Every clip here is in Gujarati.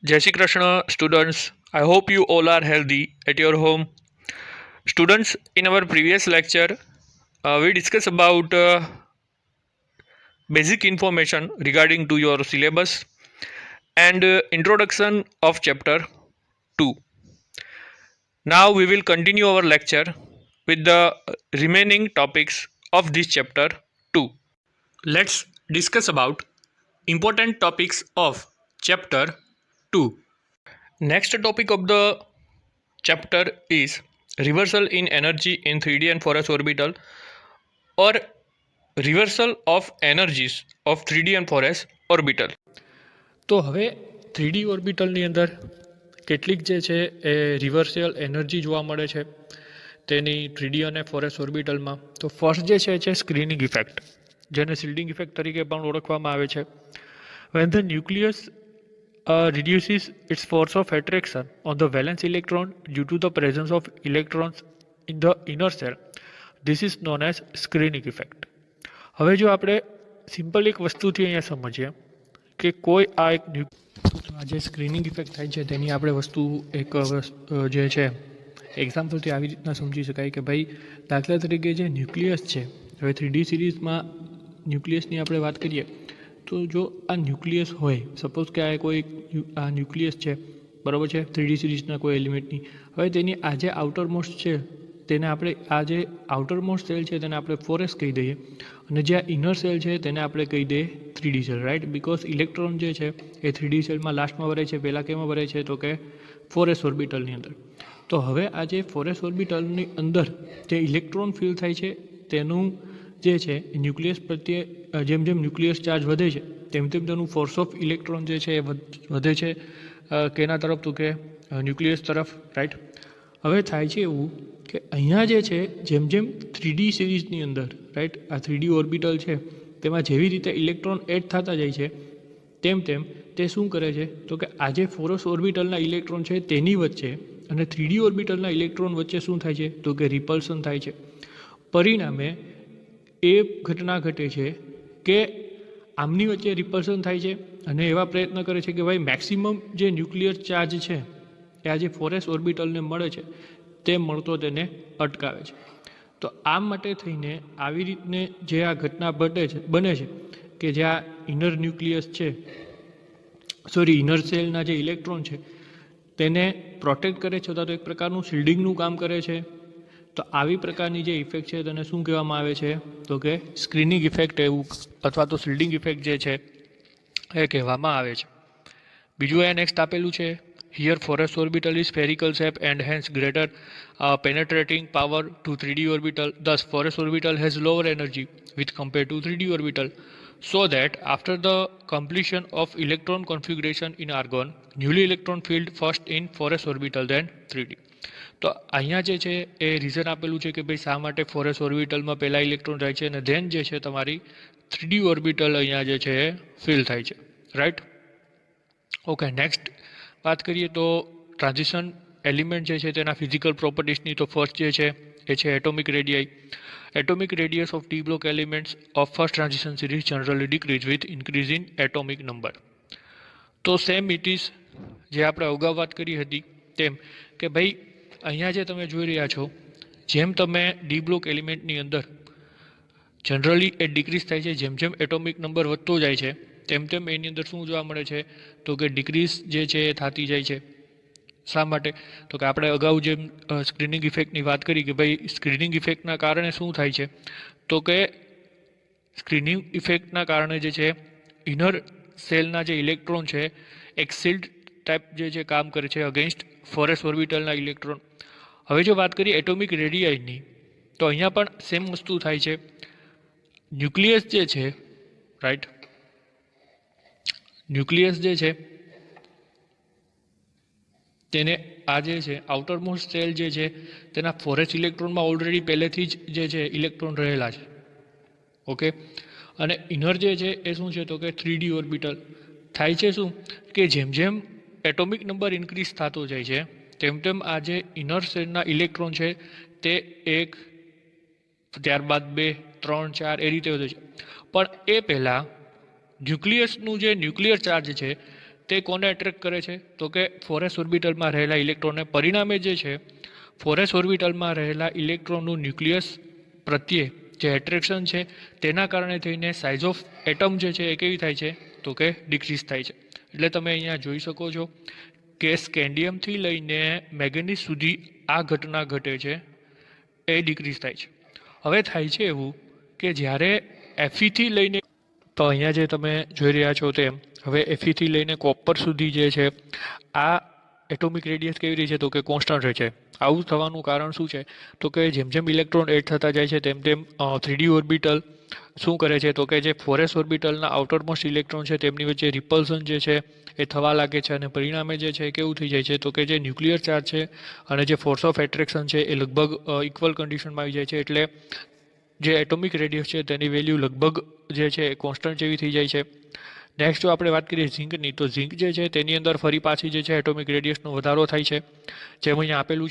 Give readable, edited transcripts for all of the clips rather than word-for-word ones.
Jai Shri Krishna, students. I hope you all are healthy at your home. Students, in our previous lecture, we discussed about basic information regarding to your syllabus and introduction of chapter 2. Now we will continue our lecture with the remaining topics of this chapter 2. Let's discuss about important topics of chapter 2. Next topic of the chapter is reversal in energy in 3D and 4s orbital or reversal of energies of 3D and 4s orbital. તો હવે 3D ઓર્બિટલની અંદર કેટલીક જે છે એ રિવર્સલ એનર્જી જોવા મળે છે તેની 3D અને 4s ઓર્બિટલમાં. તો ફર્સ્ટ જે છે સ્ક્રીનિંગ ઇફેક્ટ, જેને શિલ્ડિંગ ઇફેક્ટ તરીકે પણ ઓળખવામાં આવે છે. when the nucleus reduces its force of attraction on the valence electron due to the presence of electrons in the inner cell. This is known as screening effect. હવે જો આપણે સિમ્પલ એક વસ્તુથી અહીંયા સમજીએ કે કોઈ આ એક આ જે સ્ક્રીનિંગ ઇફેક્ટ થાય છે તેની આપણે વસ્તુ એક જે છે એક્ઝામ્પલથી આવી રીતના સમજી શકાય કે ભાઈ દાખલા તરીકે જે ન્યુક્લિયસ છે, હવે 3D સિરીઝમાં ન્યુક્લિયસની આપણે વાત કરીએ તો જો આ ન્યુક્લિયસ હોય, સપોઝ કે આ કોઈ આ ન્યુક્લિયસ છે, બરાબર છે, 3D સિરીઝના કોઈ એલિમેન્ટની, હવે તેની આ જે આઉટરમોસ્ટ છે તેને આપણે આ જે આઉટરમોસ્ટ સેલ છે તેને આપણે 4s કહી દઈએ અને જે આ ઇનર સેલ છે તેને આપણે કહી દઈએ 3D cell, right? Because electron જે છે એ 3D સેલમાં લાસ્ટમાં ભરાય છે, પહેલાં કેમાં ભરાય છે તો કે 4s ઓર્બિટલની અંદર. તો હવે આ જે 4s ઓર્બિટલની અંદર જે ઇલેક્ટ્રોન ફિલ થાય છે તેનું જે છે ન્યુક્લિયસ પ્રત્યે જેમ જેમ ન્યુક્લિયસ ચાર્જ વધે છે તેમ તેમ તેનું ફોર્સ ઓફ ઇલેક્ટ્રોન જે છે એ વધે છે કેના તરફ તો કે ન્યુક્લિયસ તરફ, રાઈટ? હવે થાય છે એવું કે અહીંયા જે છે જેમ જેમ 3D સિરીઝની અંદર, રાઈટ, આ 3D ઓર્બિટલ છે તેમાં જેવી રીતે ઇલેક્ટ્રોન એડ થતા જાય છે તેમ તેમ તે શું કરે છે તો કે આ જે 4s ઓર્બિટલના ઇલેક્ટ્રોન છે તેની વચ્ચે અને 3D ઓર્બિટલના ઇલેક્ટ્રોન વચ્ચે શું થાય છે તો કે રિપલ્સન થાય છે. પરિણામે એ ઘટના ઘટે છે કે આમની વચ્ચે રિપલ્સન થાય છે અને એવા પ્રયત્ન કરે છે કે ભાઈ મેક્સિમમ જે ન્યુક્લિયર ચાર્જ છે એ આ જે 4s ઓર્બિટલને મળે છે તે મળતો તેને અટકાવે છે. તો આ માટે થઈને આવી રીતને જે આ ઘટના બને છે કે જે આ ઇનર ન્યુક્લિયસ છે, ઇનર સેલના જે ઇલેક્ટ્રોન છે તેને પ્રોટેક્ટ કરે છે, અથવા તો એક પ્રકારનું શિલ્ડિંગનું કામ કરે છે. તો આવી પ્રકારની જે ઇફેક્ટ છે તેને શું કહેવામાં આવે છે તો કે સ્ક્રીનિંગ ઇફેક્ટ એવું અથવા તો શિલ્ડિંગ ઇફેક્ટ જે છે એ કહેવામાં આવે છે. બીજું એ નેક્સ્ટ આપેલું છે, here 4s orbital is spherical shape and hence greater penetrating power to 3D orbital. Thus 4s orbital has lower energy with compared to 3D orbital, so that after the completion of electron configuration in argon, newly electron field first in 4s orbital then 3D. તો અહીંયા જે છે એ રીઝન આપેલું છે કે ભાઈ શા માટે 4s ઓર્બિટલમાં પહેલાં ઇલેક્ટ્રોન જાય છે અને ધેન જે છે તમારી 3D ઓર્બિટલ અહીંયા જે છે એ ફિલ થાય છે, રાઈટ? ઓકે, નેક્સ્ટ વાત કરીએ તો ટ્રાન્ઝિશન એલિમેન્ટ જે છે તેના ફિઝિકલ પ્રોપર્ટીસની. તો ફર્સ્ટ જે છે એ છે atomic radii. Atomic radius of d block elements of first transition series generally decrease with increase in atomic number. તો સેમ ઇટ ઇઝ જે આપણે અગાઉ વાત કરી હતી તેમ કે ભાઈ અહીંયા જે તમે જોઈ રહ્યા છો જેમ તમે ડી બ્લોક એલિમેન્ટની અંદર જનરલી એ ડિક્રીઝ થાય છે, જેમ જેમ એટોમિક નંબર વધતો જાય છે તેમ તેમ એની અંદર શું જોવા મળે છે તો કે ડિક્રીઝ જે છે એ થતી જાય છે. શા માટે તો કે આપણે અગાઉ જેમ સ્ક્રીનિંગ ઇફેક્ટની વાત કરી કે ભાઈ સ્ક્રીનિંગ ઇફેક્ટના કારણે શું થાય છે તો કે સ્ક્રીનિંગ ઇફેક્ટના કારણે જે છે ઇનર સેલના જે ઇલેક્ટ્રોન છે એક શિલ્ડ ટાઈપ જે છે કામ કરે છે અગેન્સ્ટ 4s ઓર્બિટલના ઇલેક્ટ્રોન. હવે જો વાત કરીએ એટોમિક રેડિયાઈની તો અહીંયા પણ સેમ વસ્તુ થાય છે. ન્યુક્લિયસ જે છે, રાઈટ, ન્યુક્લિયસ જે છે તેને આ જે છે આઉટરમોસ્ટ સેલ જે છે તેના 4s ઇલેક્ટ્રોનમાં ઓલરેડી પહેલેથી જ જે છે ઇલેક્ટ્રોન રહેલા છે, ઓકે? અને ઇનર જે છે એ શું છે તો કે 3D ઓર્બિટલ થાય છે. શું કે જેમ જેમ એટોમિક નંબર ઇન્ક્રીઝ થતો જાય છે તેમ તેમ આ જે ઇનર સેલના ઇલેક્ટ્રોન છે તે 1, ત્યારબાદ 2, 3, 4 એ રીતે વધે છે. પણ એ પહેલાં ન્યુક્લિયસનું જે ન્યુક્લિયર ચાર્જ છે તે કોને એટ્રેક્ટ કરે છે? તો કે 4s ઓર્બિટલમાં રહેલા ઇલેક્ટ્રોનને. પરિણામે જે છે 4s ઓર્બિટલમાં રહેલા ઇલેક્ટ્રોનનું ન્યુક્લિયસ પ્રત્યે જે એટ્રેક્શન છે તેના કારણે થઈને સાઇઝ ઓફ એટમ જે છે એ કેવી થાય છે? તો કે ડિક્રીઝ થાય છે. એટલે તમે અહીંયા જોઈ શકો છો કે સ્કેન્ડિયમથી લઈને મેંગેનીઝ સુધી આ ઘટના ઘટે છે, એ ડિક્રીઝ થાય છે. હવે થાય છે એવું કે જ્યારે Fe થી લઈને, તો અહીંયા જે તમે જોઈ રહ્યા છો તેમ હવે Fe થી લઈને કોપર સુધી જે છે આ એટોમિક રેડિયસ કેવી રહી છે? તો કે કોન્સ્ટન્ટ રહે છે. આવું થવાનું કારણ શું છે? તો કે જેમ જેમ ઇલેક્ટ્રોન એડ થતા જાય છે તેમ તેમ 3D ઓર્બિટલ શું કરે છે? તો કે જે 4s ઓર્બિટલના આઉટરમોસ્ટ ઇલેક્ટ્રોન છે તેમની વચ્ચે રિપલ્સન જે છે એ થવા લાગે છે, અને પરિણામે જે છે કેવું થઈ જાય છે? તો કે જે ન્યુક્લિયર ચાર્જ છે અને જે ફોર્સ ઓફ એટ્રેક્શન છે એ લગભગ ઇક્વલ કન્ડિશનમાં આવી જાય છે. એટલે જે એટોમિક રેડિયસ છે તેની વેલ્યુ લગભગ જે છે એ કોન્સ્ટન્ટ જેવી થઈ જાય છે. નેક્સ્ટ જો આપણે વાત કરીએ ઝિંકની, તો ઝિંક જે છે તેની અંદર ફરી પાછી જે છે એટોમિક રેડિયસનો વધારો થાય છે. જેમ અહીંયા આપેલું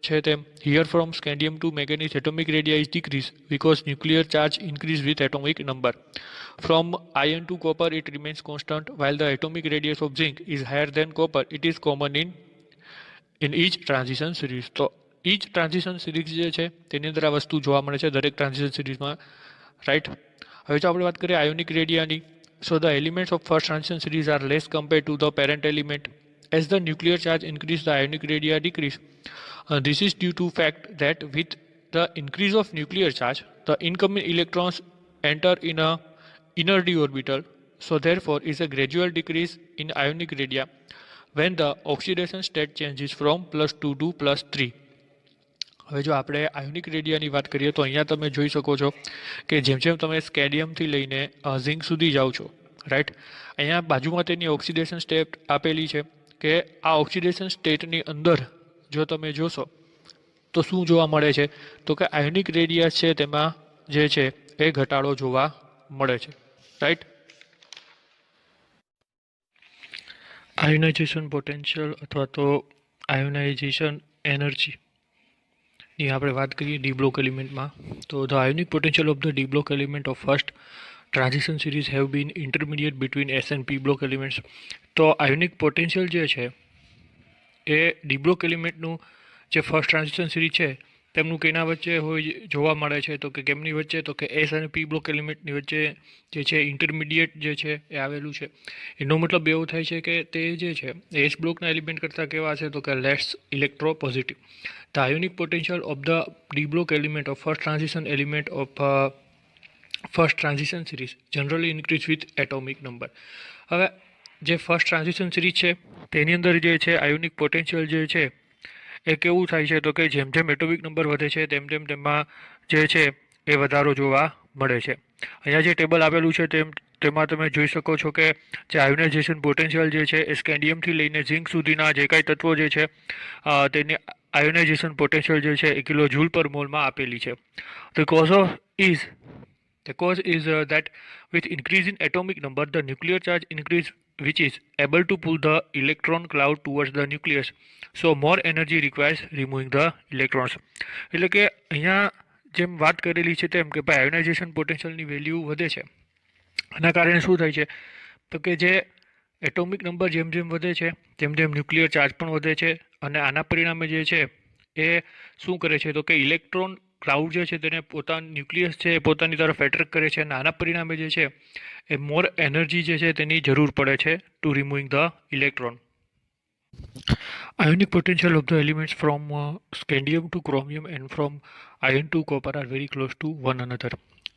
છે તેમ here from scandium to manganese atomic radii is decrease because nuclear charge increase with atomic number. From iron to copper it remains constant while the atomic radius of zinc is higher than copper. It is common in each transition series. તો each transition series જે છે તેની અંદર આ વસ્તુ જોવા મળે છે દરેક ટ્રાન્ઝિશન સિરીઝમાં, રાઈટ. હવે જો આપણે વાત કરીએ ionic રેડિયાની, so the elements of first transition series are less compared to the parent element. As the nuclear charge increase, the ionic radii decrease. This is due to fact that with the increase of nuclear charge, the incoming electrons enter in a inner d orbital. So therefore is a gradual decrease in ionic radii when the oxidation state changes from +2 to +3. હવે જો આપણે આયોનિક રેડિયાની વાત કરીએ તો અહીંયા તમે જોઈ શકો છો કે જેમ જેમ તમે સ્કેડિયમથી લઈને ઝિંક સુધી જાઓ છો, રાઈટ, અહીંયા બાજુમાં તેની ઓક્સિડેશન સ્ટેટ આપેલી છે કે આ ઓક્સિડેશન સ્ટેટની અંદર જો તમે જોશો તો શું જોવા મળે છે? તો કે આયોનિક રેડિયા છે તેમાં જે છે એ ઘટાડો જોવા મળે છે, રાઈટ. આયોનાઇઝેશન પોટેન્શિયલ અથવા તો આયોનાઇઝેશન એનર્જી ની આપણે વાત કરીએ ડી બ્લોક એલિમેન્ટમાં, તો the ionic potential of the D block element of first transition series have been intermediate between S and P block elements. તો આયોનિક પોટેન્શિયલ જે છે એ ડી બ્લોક એલિમેન્ટનું જે ફર્સ્ટ ટ્રાન્ઝિશન સિરીઝ છે તેમનું કેના વચ્ચે હોય જોવા મળે છે? તો કે કેમની વચ્ચે? તો કે એસ અને પી બ્લોક એલિમેન્ટની વચ્ચે જે છે ઇન્ટરમીડિયેટ જે છે એ આવેલું છે. એનો મતલબ એવો થાય છે કે તે જે છે એસ બ્લોકના એલિમેન્ટ કરતાં કેવા છે? તો કે less electropositive. The ionic potential of the d block element of first transition element of first transition series generally increase with atomic number. હવે જે ફર્સ્ટ ટ્રાન્ઝિશન સિરીઝ છે તેની અંદર જે છે આયોનિક પોટેન્શિયલ જે છે એ કેવું થાય છે? તો કે જેમ જેમ એટોમિક નંબર વધે છે તેમ તેમ તેમાં જે છે એ વધારો જોવા મળે છે. અહીંયા જે ટેબલ આપેલું છે તેમાં તમે જોઈ શકો છો કે જે આયોનાઇઝેશન પોટેન્શિયલ જે છે એ સ્કેન્ડિયમથી લઈને ઝિંક સુધીના જે કાંઈ તત્વો જે છે તેની આયોનાઇઝેશન પોટેન્શિયલ જે છે એ કિલો જૂલ પર મોલમાં આપેલી છે. The cause is that with increase in atomic number, the nuclear charge increase which is able to pull the electron cloud towards the nucleus. So more energy requires removing the electrons. એટલે કે અહીંયા જેમ વાત કરેલી છે તેમ કે ભાઈ આયોનાઇઝેશન પોટેન્શિયલની વેલ્યુ વધે છે, આના કારણે શું થાય છે? તો કે જે એટોમિક નંબર જેમ જેમ વધે છે તેમ તેમ ન્યુક્લિયર ચાર્જ પણ વધે છે, અને આના પરિણામે જે છે એ શું કરે છે? તો કે ઇલેક્ટ્રોન ક્લાઉડ જે છે તેને પોતાનું ન્યુક્લિયસ છે એ પોતાની તરફ એટ્રેક્ટ કરે છે, અને આના પરિણામે જે છે એ મોર એનર્જી જે છે તેની જરૂર પડે છે to removing the electron. Ionic potential of the elements from scandium to chromium and from iron to copper are very close to one another.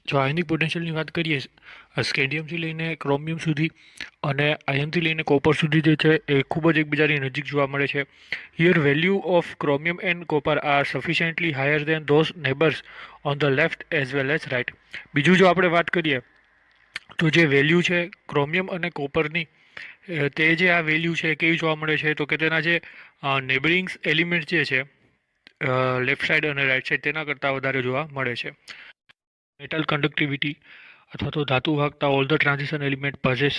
જો આયોનિક પોટેન્શિયલની વાત કરીએ સ્કેન્ડિયમથી લઈને ક્રોમિયમ સુધી અને આયનથી લઈને કોપર સુધી જે છે એ ખૂબ જ એકબીજાની નજીક જોવા મળે છે. Here value of chromium and copper are sufficiently higher than those neighbours on the left as well as right. બીજું જો આપણે વાત કરીએ તો જે વેલ્યુ છે ક્રોમિયમ અને કોપરની તે જે આ વેલ્યુ છે કેવી જોવા મળે છે? તો કે તેના જે નેબરિંગ્સ એલિમેન્ટ જે છે લેફ્ટ સાઈડ અને રાઇટ સાઈડ તેના કરતાં વધારે જોવા મળે છે. મેટલ કન્ડક્ટિવિટી અથવા તો ધાતુ વાહકતા all the transition element possess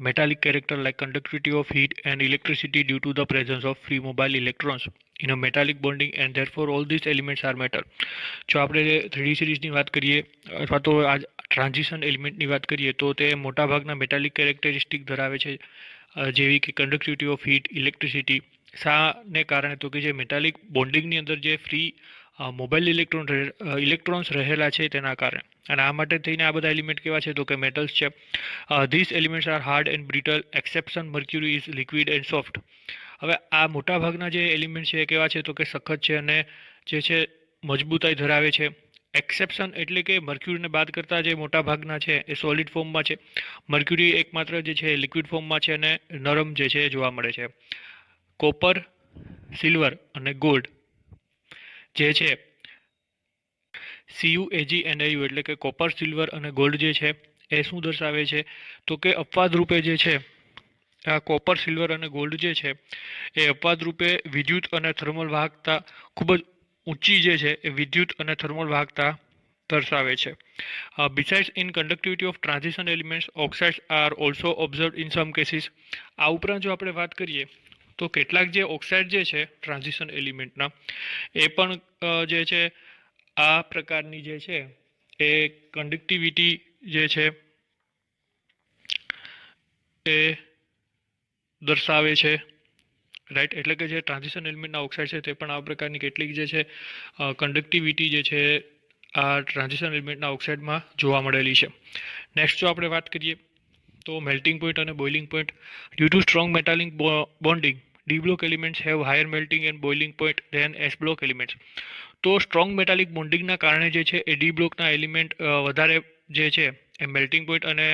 metallic character like conductivity of heat and electricity due to the presence of free mobile electrons in a metallic bonding and therefore all these elements are metal. જો આપણે 3D સિરીઝની વાત કરીએ અથવા તો આ ટ્રાન્ઝિશન એલિમેન્ટની વાત કરીએ તો તે મોટાભાગના મેટાલિક કેરેક્ટરિસ્ટિક ધરાવે છે, જેવી કે કન્ડક્ટિવિટી ઓફ હીટ, ઇલેક્ટ્રિસિટી. શાને કારણે? તો કે જે મેટાલિક બોન્ડિંગની અંદર જે ફ્રી મોબાઈલ ઇલેક્ટ્રોન્સ રહેલા છે તેના કારણે. અને આ માટે થઈને આ બધા એલિમેન્ટ કેવા છે? તો કે મેટલ્સ છે. These elements are hard and brittle exception mercury is liquid and soft. હવે આ મોટાભાગના જે એલિમેન્ટ છે એ કેવા છે? તો કે સખત છે અને જે છે મજબૂતાઈ ધરાવે છે. એક્સેપ્શન એટલે કે મર્ક્યુરીને બાદ કરતા જે મોટાભાગના છે એ સોલિડ ફોર્મમાં છે. મર્ક્યુરી એકમાત્ર જે છે લિક્વિડ ફોર્મમાં છે અને નરમ જે છે જોવા મળે છે. કોપર, સિલ્વર અને ગોલ્ડ જે છે CuAgNaU એટલે કે કોપર, સિલ્વર અને ગોલ્ડ જે છે એ શું દર્શાવે છે? તો કે અપવાદ રૂપે જે છે આ કોપર, સિલ્વર અને ગોલ્ડ જે છે એ અપવાદ રૂપે વિદ્યુત અને થર્મલ વાહકતા ખૂબ જ ઊંચી જે છે એ વિદ્યુત અને થર્મલ વાહકતા દર્શાવે છે. Besides in conductivity of transition elements, oxides are also observed in some cases. આ ઉપરાંત જો આપણે વાત કરીએ તો કેટલાક જે ઓક્સાઇડ જે છે ટ્રાન્ઝિશન એલિમેન્ટના એ પણ જે છે આ પ્રકારની જે છે એ કન્ડક્ટિવિટી જે છે એ દર્શાવે છે. રાઈટ, એટલે કે જે ટ્રાન્ઝિશન એલિમેન્ટના ઓક્સાઇડ છે તે પણ આ પ્રકારની કેટલીક જે છે કન્ડક્ટિવિટી જે છે આ ટ્રાન્ઝિશન એલિમેન્ટના ઓક્સાઇડમાં જોવા મળેલી છે. નેક્સ્ટ જો આપણે વાત કરીએ તો મેલ્ટિંગ પોઈન્ટ અને boiling point. Due to strong metallic bonding, d block elements have higher melting and boiling point than s block elements. તો સ્ટ્રોંગ મેટાલિક બોન્ડિંગના કારણે જે છે એ ડી બ્લોકના એલિમેન્ટ વધારે જે છે એ મેલ્ટિંગ પોઈન્ટ અને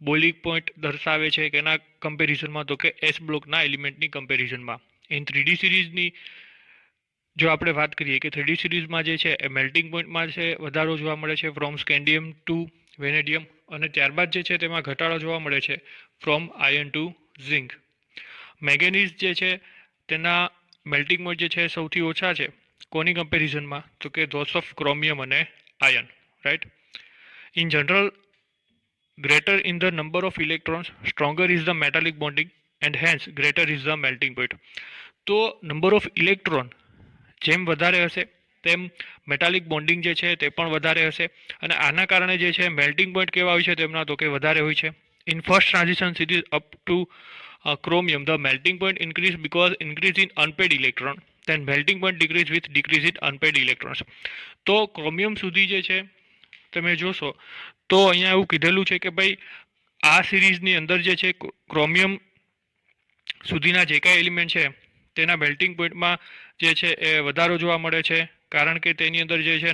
બોઇલિંગ પોઈન્ટ દર્શાવે છે કે એના કમ્પેરિઝનમાં? તો કે એસ બ્લોકના એલિમેન્ટની કમ્પેરિઝનમાં. ઇન 3D સિરીઝની જો આપણે વાત કરીએ કે 3D સિરીઝમાં જે છે એ મેલ્ટિંગ પોઈન્ટમાં છે વધારો જોવા મળે છે ફ્રોમ સ્કેન્ડિયમ ટુ વેનેડિયમ, અને ત્યારબાદ જે છે તેમાં ઘટાડો જોવા મળે છે from iron to zinc. Manganese જે છે તેના મેલ્ટિંગ પોઈન્ટ જે છે સૌથી ઓછા છે કોની કમ્પેરિઝનમાં? તો કે ધોસ ઓફ ક્રોમિયમ અને iron. Right. In general, greater in the number of electrons, stronger is the metallic bonding and hence greater is the melting point. તો નંબર ઓફ ઇલેક્ટ્રોન જેમ વધારે હશે તેમ મેટાલિક બોન્ડિંગ જે છે તે પણ વધારે હશે, અને આના કારણે જે છે મેલ્ટિંગ પોઈન્ટ કેવા હોય છે તેમના? તો કે વધારે હોય છે. In first transition series up to chromium, the melting point increase because increase in unpaired electron, then melting point decrease with decrease in unpaired electrons. તો ક્રોમિયમ સુધી જે છે તમે જોશો તો અહીંયા એવું કીધેલું છે કે ભાઈ આ સિરીઝની અંદર જે છે ક્રોમિયમ સુધીના જે કાંઈ એલિમેન્ટ છે તેના મેલ્ટિંગ પોઈન્ટમાં જે છે એ વધારો જોવા મળે છે, કારણ કે તેની અંદર જે છે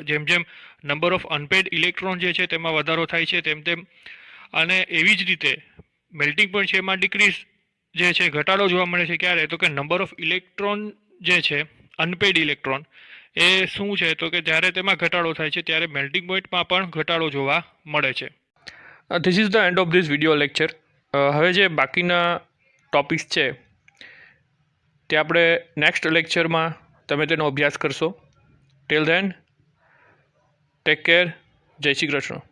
જેમ જેમ નંબર ઓફ અનપેડ ઇલેક્ટ્રોન જે છે તેમાં વધારો થાય છે તેમ તેમ, અને એવી જ રીતે મેલ્ટિંગ પોઈન્ટ છે એમાં ડિક્રીઝ જે છે ઘટાડો જોવા મળે છે. ક્યારે? તો કે નંબર ઓફ ઇલેક્ટ્રોન જે છે અનપેડ ઇલેક્ટ્રોન એ શું છે? તો કે જ્યારે તેમાં ઘટાડો થાય છે ત્યારે મેલ્ટિંગ પોઈન્ટમાં પણ ઘટાડો જોવા મળે છે. This is the end of this video lecture. હવે જે બાકીના ટોપિક્સ છે તે આપણે નેક્સ્ટ લેક્ચરમાં તમે તેનો અભ્યાસ કરશો. Till then take care. જય શ્રી કૃષ્ણ.